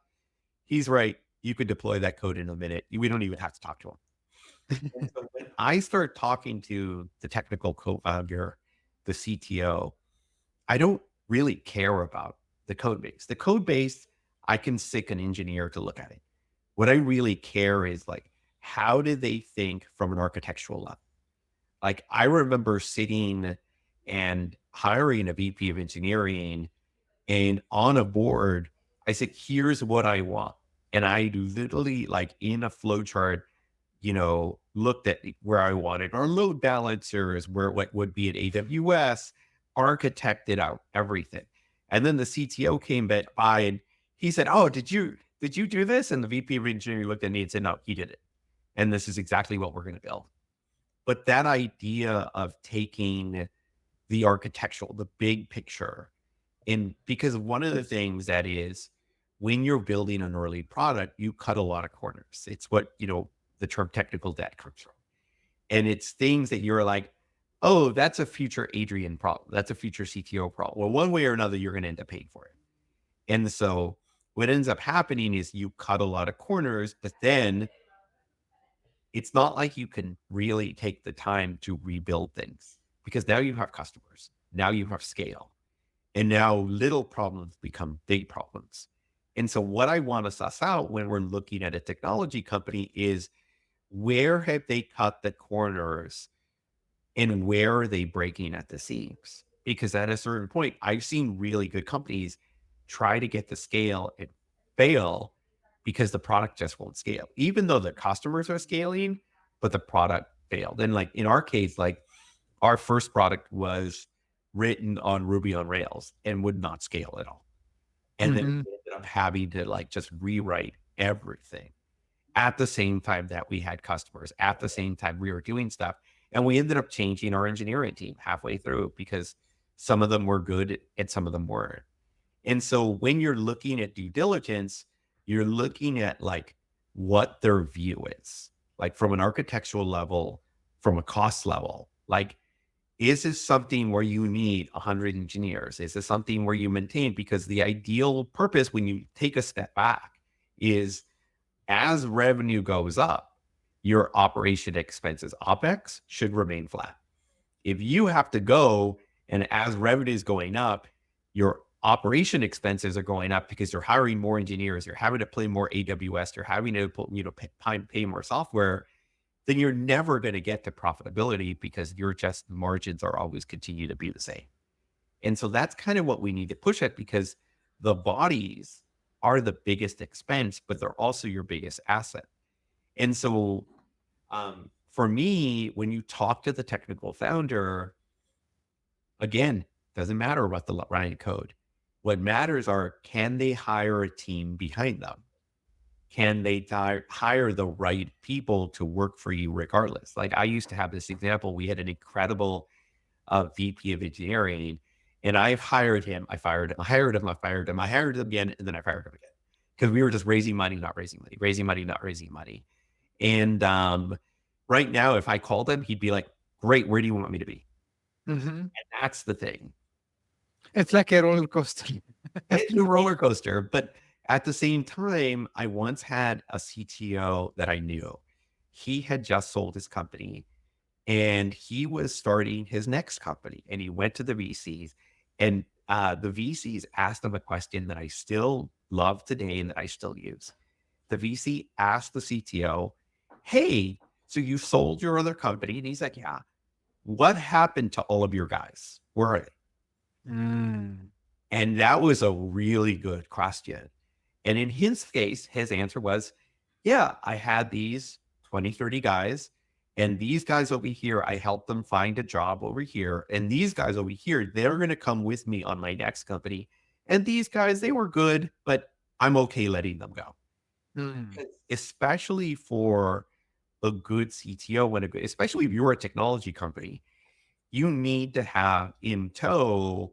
[SPEAKER 3] he's right. you could deploy that code in a minute. We don't even have to talk to them. And so when I start talking to the technical co-founder, the CTO, I don't really care about the code base. The code base, I can sick an engineer to look at it. What I really care is like, how do they think from an architectural level? Like I remember sitting and hiring a VP of engineering, and on a board, I said, here's what I want. And I literally like in a flow chart, looked at where I wanted our load balancers, where what would be at AWS, architected out everything. And then the CTO came by and he said, oh, did you do this? And the VP of engineering looked at me and said, no, he did it. And this is exactly what we're going to build. But that idea of taking the architectural, the big picture, and because one of the things that is when you're building an early product, you cut a lot of corners. It's what, the term technical debt comes from. And it's things that you're like, oh, that's a future Adrian problem. That's a future CTO problem. Well, one way or another, you're going to end up paying for it. And so what ends up happening is you cut a lot of corners, but then it's not like you can really take the time to rebuild things because now you have customers, now you have scale, and now little problems become big problems. And so what I want to suss out when we're looking at a technology company is where have they cut the corners and where are they breaking at the seams? Because at a certain point, I've seen really good companies try to get the scale and fail because the product just won't scale, even though the customers are scaling, but the product failed. And like in our case, like our first product was written on Ruby on Rails and would not scale at all. And then we ended up having to like just rewrite everything at the same time that we had customers, at the same time we were doing stuff. And we ended up changing our engineering team halfway through because some of them were good and some of them weren't. And so when you're looking at due diligence, you're looking at like what their view is, like from an architectural level, from a cost level, like, is this something where you need 100 engineers? Is this something where you maintain? Because the ideal purpose when you take a step back is as revenue goes up, your operation expenses, OpEx, should remain flat. If you have to go and as revenue is going up, your operation expenses are going up because you're hiring more engineers, you're having to pay more AWS, you're having to pay more software, then you're never going to get to profitability because your just margins are always continue to be the same. And so that's kind of what we need to push at because the bodies are the biggest expense, but they're also your biggest asset. And so for me, when you talk to the technical founder, again, doesn't matter about the writing code. What matters are, can they hire a team behind them? Can they hire the right people to work for you regardless? Like I used to have this example. We had an incredible VP of engineering and I've hired him. I fired him. I hired him. I fired him. I hired him again. And then I fired him again because we were just raising money, not raising money, raising money, not raising money. And right now, if I called him, he'd be like, great, where do you want me to be? And that's the thing.
[SPEAKER 2] It's like a roller coaster.
[SPEAKER 3] It's a roller coaster. But at the same time, I once had a CTO that I knew. He had just sold his company and he was starting his next company. And he went to the VCs and the VCs asked him a question that I still love today and that I still use. The VC asked the CTO, hey, so you sold your other company? And he's like, yeah. What happened to all of your guys? Where are they? And that was a really good question. And in his case, his answer was, yeah, I had these 20, 30 guys. And these guys over here, I helped them find a job over here. And these guys over here, they're going to come with me on my next company. And these guys, they were good, but I'm okay letting them go. Especially for a good CTO, especially if you're a technology company, you need to have in tow,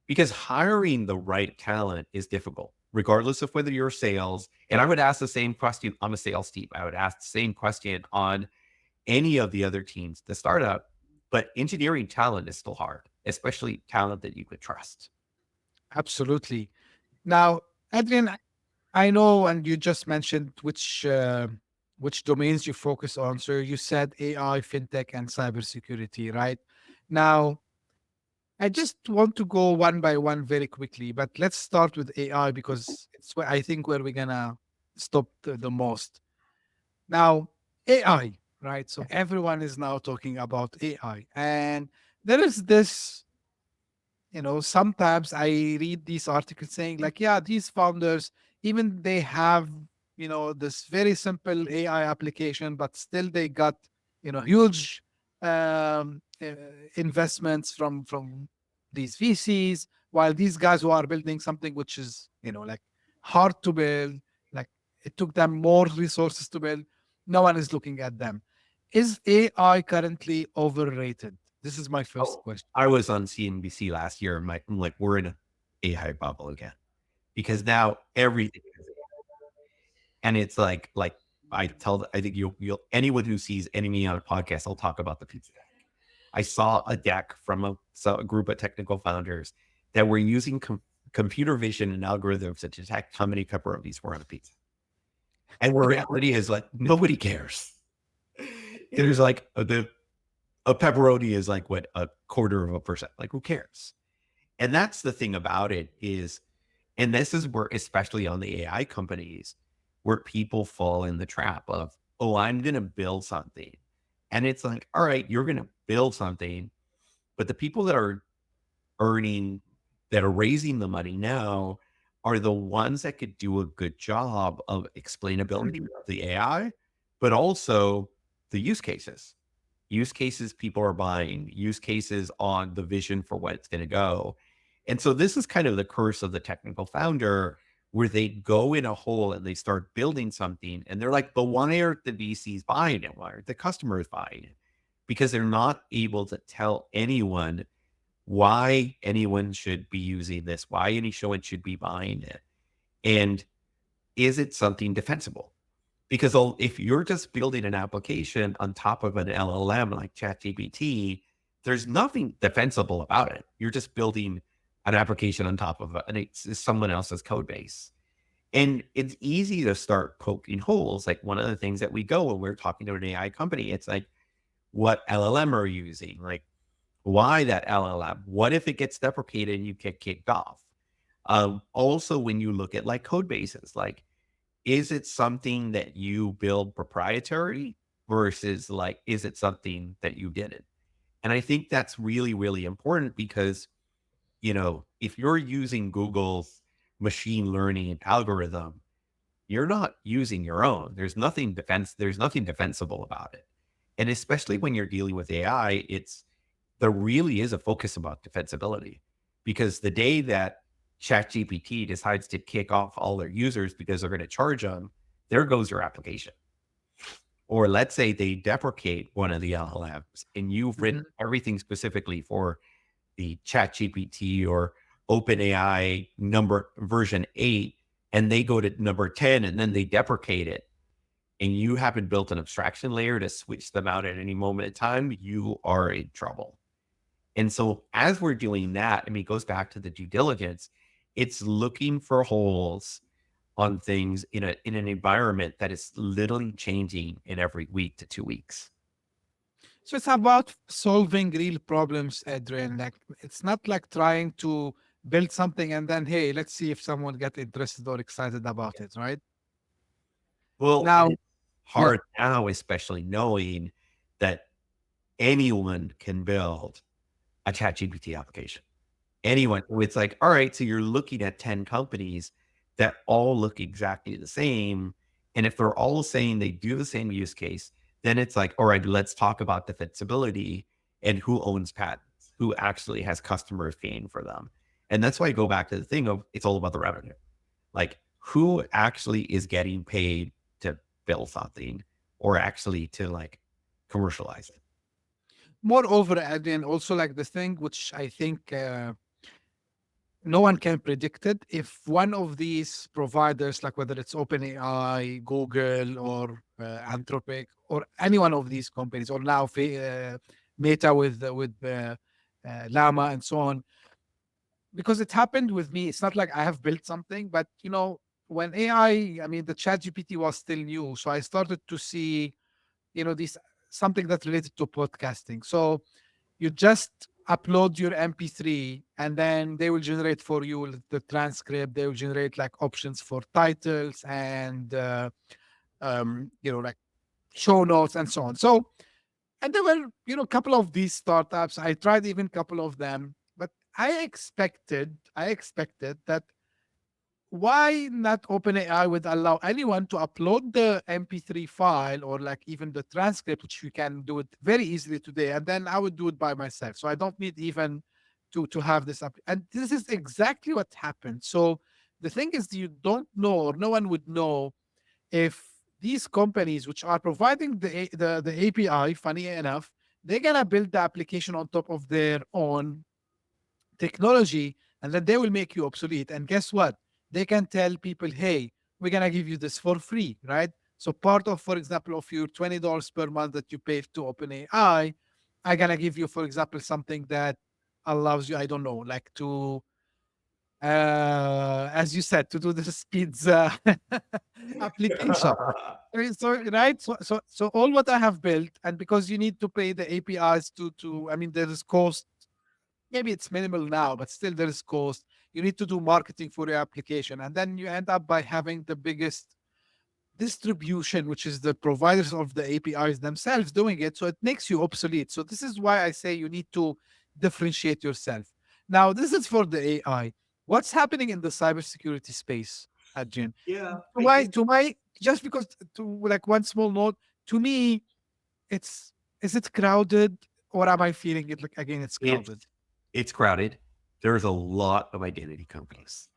[SPEAKER 3] because hiring the right talent is difficult, regardless of whether you're sales. And I would ask the same question on a sales team. I would ask the same question on any of the other teams, the startup, but engineering talent is still hard, especially talent that you could trust.
[SPEAKER 2] Absolutely. Now, Adrian, I know, and you just mentioned which domains you focus on. So you said AI, fintech, and cybersecurity, right? Now, I just want to go one by one very quickly, but let's start with AI because it's where I think where we're gonna stop the most. Now, AI, right? So everyone is now talking about AI, and there is this, sometimes I read these articles saying like, yeah, these founders, even they have, this very simple AI application, but still they got, huge investments from these VCs, while these guys who are building something which is, like hard to build, like it took them more resources to build. No one is looking at them. Is AI currently overrated? This is my first
[SPEAKER 3] Oh,
[SPEAKER 2] question.
[SPEAKER 3] I was on CNBC last year, and I'm like, we're in a AI bubble again because now everything is, and it's like I think you'll anyone who sees any on a podcast, I'll talk about the pizza. I saw a deck from a group of technical founders that were using computer vision and algorithms to detect how many pepperonis were on a pizza. And the reality is like nobody cares. It is like a pepperoni is like what, 1/4%. Like who cares? And that's the thing about it is, and this is where, especially on the AI companies, where people fall in the trap of, oh, I'm going to build something. And it's like, all right, you're going to build something, but the people that are earning, that are raising the money now are the ones that could do a good job of explainability of the AI, but also the use cases people are buying, use cases on the vision for what it's going to go. And so this is kind of the curse of the technical founder, where they go in a hole and they start building something and they're like, but why aren't the VCs buying it? Why aren't the customers buying it? Because they're not able to tell anyone why anyone should be using this, why anyone should be buying it. And is it something defensible? Because if you're just building an application on top of an LLM like ChatGPT, there's nothing defensible about it. You're just building an application on top of it's someone else's code base. And it's easy to start poking holes. Like one of the things that we go when we're talking to an AI company, it's like, what LLM are you using? Like, why that LLM? What if it gets deprecated and you get kicked off? Also, when you look at like code bases, like, is it something that you build proprietary versus like, is it something that you didn't? And I think that's really, really important because, if you're using Google's machine learning algorithm, you're not using your own. There's nothing defensible about it. And especially when you're dealing with AI, there really is a focus about defensibility, because the day that ChatGPT decides to kick off all their users because they're going to charge them, there goes your application. Or let's say they deprecate one of the LLMs and you've written everything specifically for the ChatGPT or OpenAI version 8, and they go to number 10 and then they deprecate it, and you haven't built an abstraction layer to switch them out at any moment in time, you are in trouble. And so as we're doing that, I mean, it goes back to the due diligence. It's looking for holes on things in an environment that is literally changing in every week to 2 weeks.
[SPEAKER 2] So it's about solving real problems, Adrian. Like it's not like trying to build something and then, hey, let's see if someone get interested or excited about it, right?
[SPEAKER 3] Well, and
[SPEAKER 2] Now,
[SPEAKER 3] it's
[SPEAKER 2] yeah.
[SPEAKER 3] hard now, especially knowing that anyone can build a ChatGPT application. Anyone. It's like, all right, so you're looking at 10 companies that all look exactly the same. And if they're all saying they do the same use case, then it's like, all right, let's talk about defensibility and who owns patents, who actually has customers paying for them. And that's why I go back to the thing of it's all about the revenue. Like who actually is getting paid to build something or actually to like commercialize it.
[SPEAKER 2] Moreover, Adrian, also like the thing which I think no one can predict it. If one of these providers, like whether it's OpenAI, Google, or Anthropic, or any one of these companies, or now Meta with Llama and so on, because it happened with me. It's not like I have built something, but when AI, I mean, the ChatGPT was still new, so I started to see, this something that related to podcasting. So you just upload your MP3 and then they will generate for you the transcript. They will generate like options for titles and, like show notes and so on. So, and there were, a couple of these startups. I tried even a couple of them, but I expected that why not OpenAI would allow anyone to upload the MP3 file or like even the transcript, which you can do it very easily today, and then I would do it by myself. So I don't need even to have this up. And this is exactly what happened. So the thing is, you don't know, or no one would know if these companies, which are providing the API, funny enough, they're gonna build the application on top of their own technology, and then they will make you obsolete. And guess what? They can tell people, hey, we're gonna give you this for free, right? So part of, for example, of your $20 per month that you pay to OpenAI, I'm gonna give you, for example, something that allows you, I don't know, like to as you said, to do the speeds application. So right, so all what I have built, and because you need to pay the APIs to, I mean, there is cost. Maybe it's minimal now, but still there is cost. You need to do marketing for your application, and then you end up by having the biggest distribution, which is the providers of the APIs themselves doing it. So it makes you obsolete. So this is why I say you need to differentiate yourself. Now, this is for the AI. What's happening in the cybersecurity space, Adrian?
[SPEAKER 3] Yeah,
[SPEAKER 2] To
[SPEAKER 3] I
[SPEAKER 2] my,
[SPEAKER 3] think
[SPEAKER 2] to my, just because to like one small note, to me, it's is it crowded or am I feeling it like again it's
[SPEAKER 3] it's
[SPEAKER 2] crowded?
[SPEAKER 3] it's crowded. There's a lot of identity companies.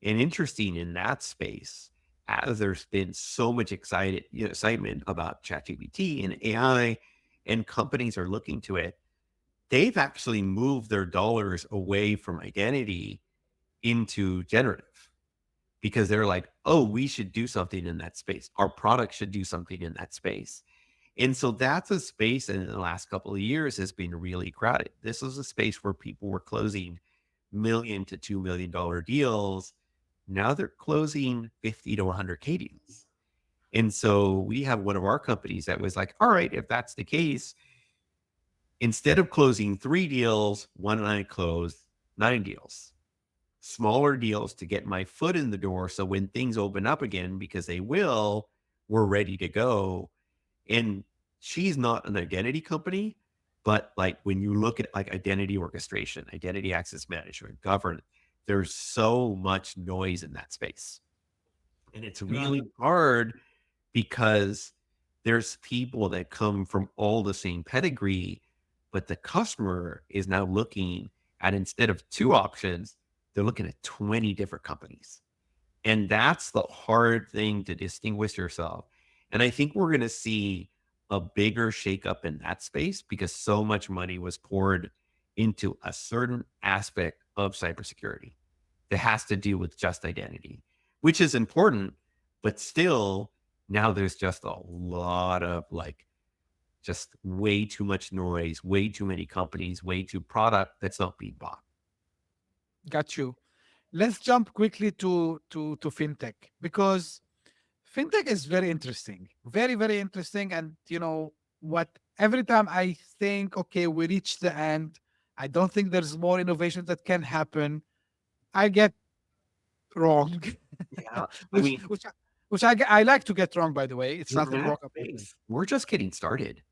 [SPEAKER 3] And interesting in that space, as there's been so much excitement about ChatGPT and AI, and companies are looking to it, they've actually moved their dollars away from identity into generative because they're like, oh, we should do something in that space. Our product should do something in that space. And so that's a space in the last couple of years has been really crowded. This was a space where people were closing million to $2 million deals. Now they're closing 50 to 100K deals. And so we have one of our companies that was like, all right, if that's the case, instead of closing 3 deals, why don't I close 9 deals? Smaller deals to get my foot in the door. So when things open up again, because they will, we're ready to go. And she's not an identity company, but like when you look at like identity orchestration, identity access management, governance, there's so much noise in that space. And it's
[SPEAKER 2] Right.
[SPEAKER 3] really hard because there's people that come from all the same pedigree, but the customer is now looking at instead of 2 options, they're looking at 20 different companies. And that's the hard thing to distinguish yourself. And I think we're going to see a bigger shakeup in that space because so much money was poured into a certain aspect of cybersecurity that has to do with just identity, which is important, but still now there's just a lot of like just way too much noise, way too many companies, way too product that's not being bought.
[SPEAKER 2] Got you. Let's jump quickly to fintech, because fintech is very interesting, very very interesting. And what? Every time I think, okay, we reach the end, I don't think there's more innovation that can happen. I get wrong,
[SPEAKER 3] Yeah. I
[SPEAKER 2] which
[SPEAKER 3] mean,
[SPEAKER 2] which I- which I like to get wrong. By the way, it's
[SPEAKER 3] in
[SPEAKER 2] nothing
[SPEAKER 3] that
[SPEAKER 2] wrong about it.
[SPEAKER 3] space, we're just getting started.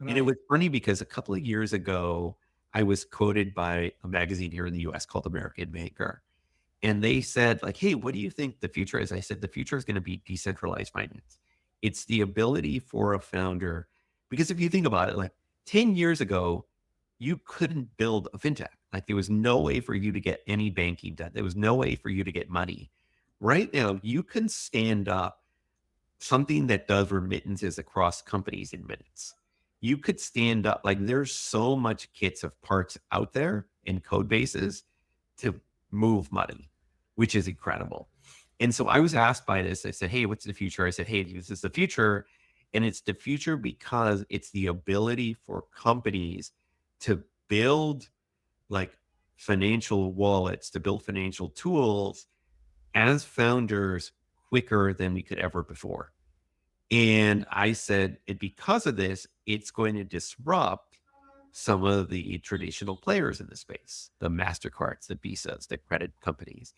[SPEAKER 3] And it
[SPEAKER 2] Right.
[SPEAKER 3] was funny because a couple of years ago, I was quoted by a magazine here in the US called American Banker. And they said, like, hey, what do you think the future is? I said, the future is going to be decentralized finance. It's the ability for a founder, because if you think about it, like 10 years ago, you couldn't build a fintech. Like there was no way for you to get any banking done. There was no way for you to get money. Right now, you can stand up something that does remittances across companies in minutes. You could stand up, like there's so much kits of parts out there in code bases to move money, which is incredible. And so I was asked by this, I said, hey, what's the future? I said, hey, this is the future. And it's the future because it's the ability for companies to build like financial wallets, to build financial tools as founders quicker than we could ever before. And I said, and because of this, it's going to disrupt some of the traditional players in the space, the MasterCards, the Visas, the credit companies.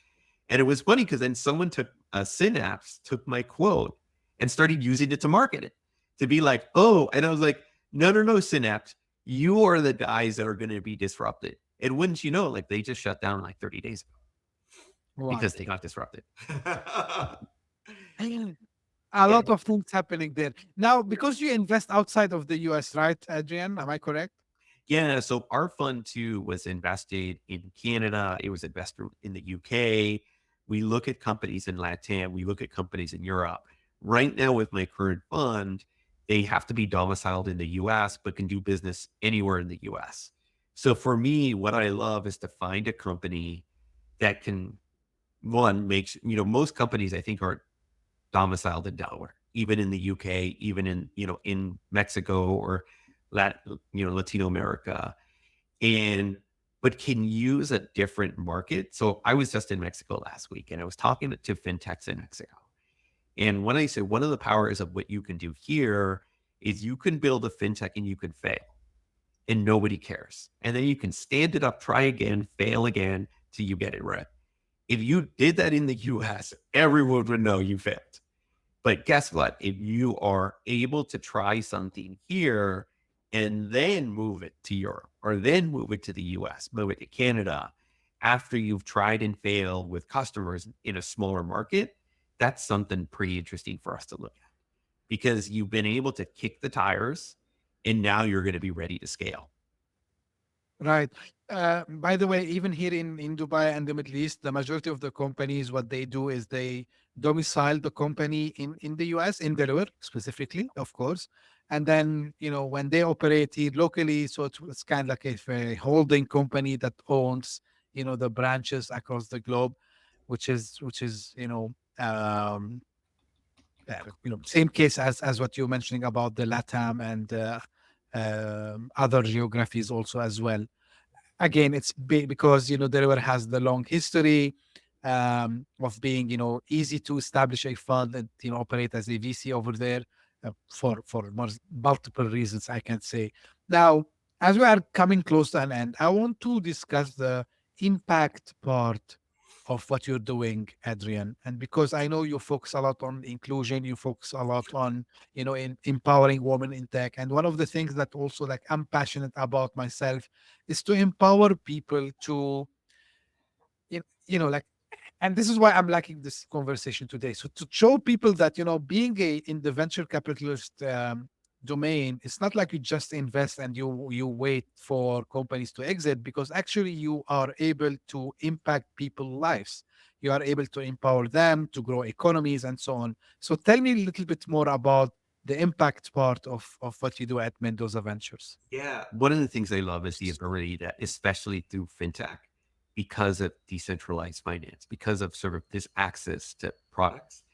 [SPEAKER 3] And it was funny because then someone took Synapse, took my quote and started using it to market it, to be like, oh, and I was like, no, Synapse, you are the guys that are going to be disrupted. And wouldn't you know, like they just shut down like 30 days ago
[SPEAKER 2] Wow.
[SPEAKER 3] because they got disrupted.
[SPEAKER 2] A lot of things happening there. Now, because you invest outside of the US, right, Adrian? Am I correct?
[SPEAKER 3] Yeah. So our fund too was invested in Canada. It was invested in the UK. We look at companies in LATAM. We look at companies in Europe. Right now with my current fund, they have to be domiciled in the US, but can do business anywhere in the US. So for me, what I love is to find a company that can, one, makes, most companies I think are domiciled in Delaware, even in the UK, even in Mexico or Latino America, but can use a different market. So I was just in Mexico last week and I was talking to fintechs in Mexico. And when I say one of the powers of what you can do here is you can build a fintech and you can fail and nobody cares. And then you can stand it up, try again, fail again till you get it right. If you did that in the US, everyone would know you failed. But guess what? If you are able to try something here and then move it to Europe or then move it to the US, move it to Canada, after you've tried and failed with customers in a smaller market, that's something pretty interesting for us to look at because you've been able to kick the tires and now you're going to be ready to scale.
[SPEAKER 2] Right. By the way, even here in Dubai and the Middle East, the majority of the companies, what they do is they domicile the company in the US, in Delaware specifically, of course. And then, when they operate here locally, so it's kind of like a holding company that owns, the branches across the globe, which is, same case as what you're mentioning about the LATAM and other geographies also as well. Again, it's big because Delaware has the long history of being easy to establish a fund and operate as a VC over there for multiple reasons, I can say. Now, as we are coming close to an end, I want to discuss the impact part of what you're doing, Adrian. And because I know you focus a lot on inclusion, you focus a lot on in empowering women in tech. And one of the things that also like I'm passionate about myself is to empower people to like, and this is why I'm liking this conversation today. So to show people that being in the venture capitalist domain, it's not like you just invest and you wait for companies to exit, because actually you are able to impact people's lives. You are able to empower them to grow economies and so on. So tell me a little bit more about the impact part of what you do at Mendoza Ventures.
[SPEAKER 3] Yeah. One of the things I love is the ability that, especially through fintech, because of decentralized finance, because of sort of this access to products,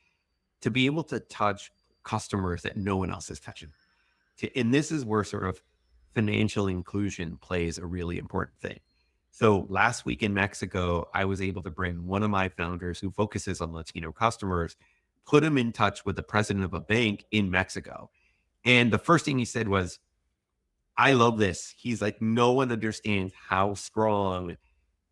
[SPEAKER 3] to be able to touch customers that no one else is touching. And this is where sort of financial inclusion plays a really important thing. So last week in Mexico, I was able to bring one of my founders who focuses on Latino customers, put him in touch with the president of a bank in Mexico. And the first thing he said was, I love this. He's like, no one understands how strong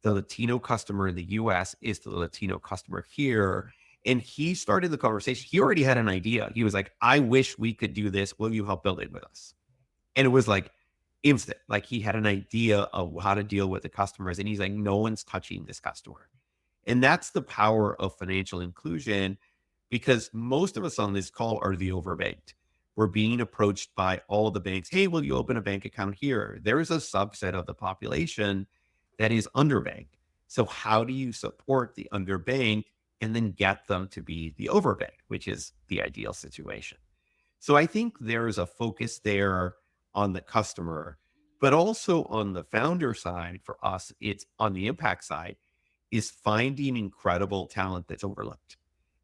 [SPEAKER 3] the Latino customer in the US is to the Latino customer here. And he started the conversation. He already had an idea. He was like, I wish we could do this. Will you help build it with us? And it was like instant. Like he had an idea of how to deal with the customers. And he's like, no one's touching this customer. And that's the power of financial inclusion, because most of us on this call are the overbanked. We're being approached by all the banks. Hey, will you open a bank account here? There is a subset of the population that is underbanked. So how do you support the underbanked and then get them to be the overbanked, which is the ideal situation? So I think there is a focus there on the customer, but also on the founder side. For us, it's on the impact side, is finding incredible talent that's overlooked.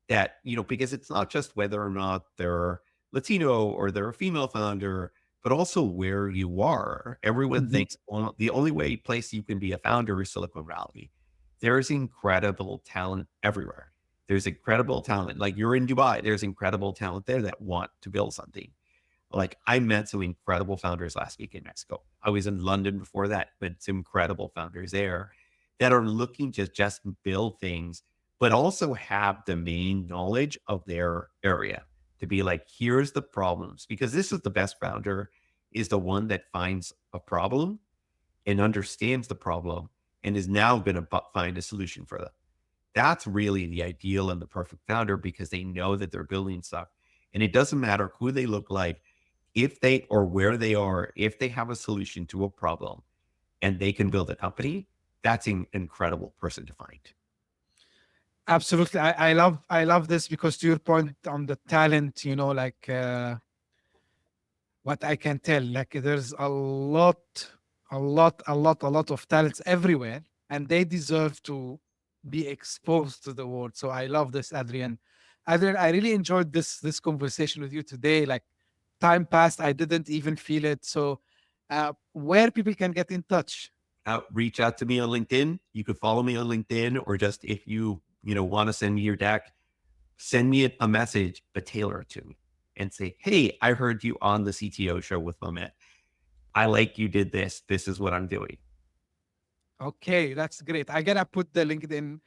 [SPEAKER 3] That, because it's not just whether or not they're Latino or they're a female founder, but also where you are. Everyone thinks, well, the only place you can be a founder is Silicon Valley. There's incredible talent everywhere. There's incredible talent. Like you're in Dubai, there's incredible talent there that want to build something. Like I met some incredible founders last week in Mexico. I was in London before that, but some incredible founders there that are looking to just build things, but also have the main knowledge of their area to be like, here's the problems. Because this is the best founder is the one that finds a problem and understands the problem and is now going to find a solution for them. That's really the ideal and the perfect founder because they know that they're building stuff. And it doesn't matter who they look like, if they or where they are, if they have a solution to a problem and they can build a company, that's an incredible person to find.
[SPEAKER 2] Absolutely. I love this because to your point on the talent, like what I can tell, like there's a lot of talents everywhere, and they deserve to be exposed to the world. So I love this, Adrian. Adrian, I really enjoyed this conversation with you today. Like time passed, I didn't even feel it. So where people can get in touch?
[SPEAKER 3] Reach out to me on LinkedIn. You could follow me on LinkedIn, or just if you want to send me your deck, send me a message, but tailor it to me and say, hey, I heard you on the CTO show with Mehmet. I like you did this. This is what I'm doing.
[SPEAKER 2] Okay, that's great. I gotta put the LinkedIn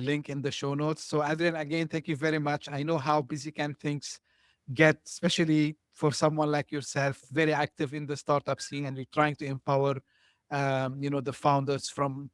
[SPEAKER 2] link in the show notes. So Adrian, again, thank you very much. I know how busy can things get, especially for someone like yourself, very active in the startup scene, and you're trying to empower, the founders from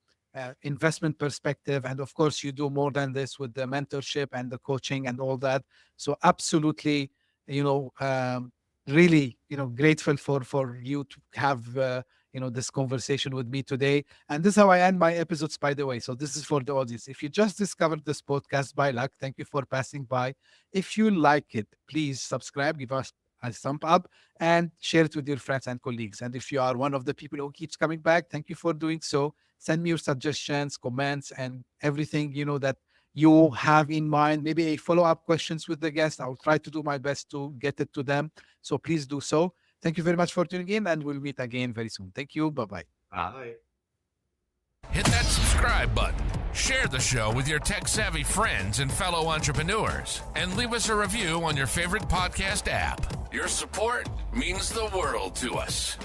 [SPEAKER 2] investment perspective. And of course, you do more than this with the mentorship and the coaching and all that. So absolutely, really, grateful for you to have, this conversation with me today. And this is how I end my episodes, by the way. So this is for the audience. If you just discovered this podcast by luck, thank you for passing by. If you like it, please subscribe, give us a thumb up, and share it with your friends and colleagues. And if you are one of the people who keeps coming back, thank you for doing so. Send me your suggestions, comments, and everything, that you have in mind, maybe follow-up questions with the guest. I'll try to do my best to get it to them. So please do so. Thank you very much for tuning in, and we'll meet again very soon. Thank you. Bye-bye.
[SPEAKER 3] Bye.
[SPEAKER 1] Hit that subscribe button, share the show with your tech-savvy friends and fellow entrepreneurs, and leave us a review on your favorite podcast app. Your support means the world to us.